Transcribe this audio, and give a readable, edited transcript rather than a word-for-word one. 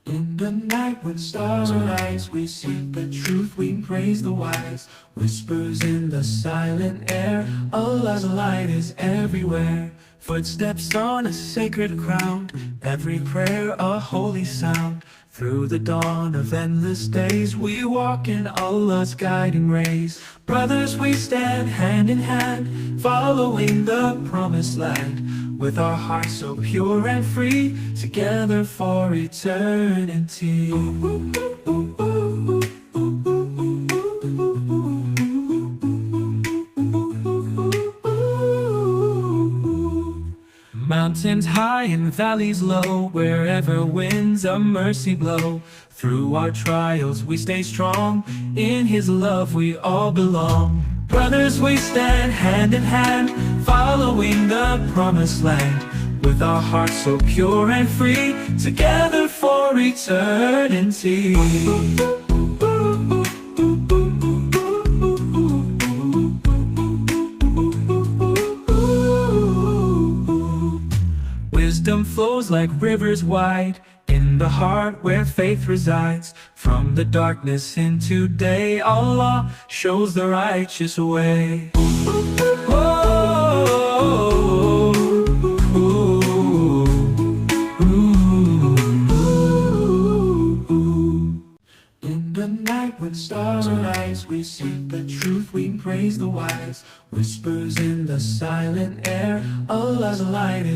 In the night when stars arise, we seek the truth, we praise the wise. Whispers in the silent air, Allah's light is everywhere. Footsteps on a sacred ground, every prayer a holy sound. Through the dawn of endless days, we walk in Allah's guiding rays. Brothers, we stand hand in hand, following the promised land. With our hearts so pure and free, together for eternity. Mountains high and valleys low, wherever winds of mercy blow. Through our trials we stay strong, in His love we all belong. Brothers, we stand hand in hand, following the promised land. With our hearts so pure and free, together for eternity. Wisdom flows like rivers wide, in the heart where faith resides. From the darkness into day, Allah shows the righteous way. In the night when stars arise, we seek the truth, we praise the wise. Whispers in the silent air, Allah's light is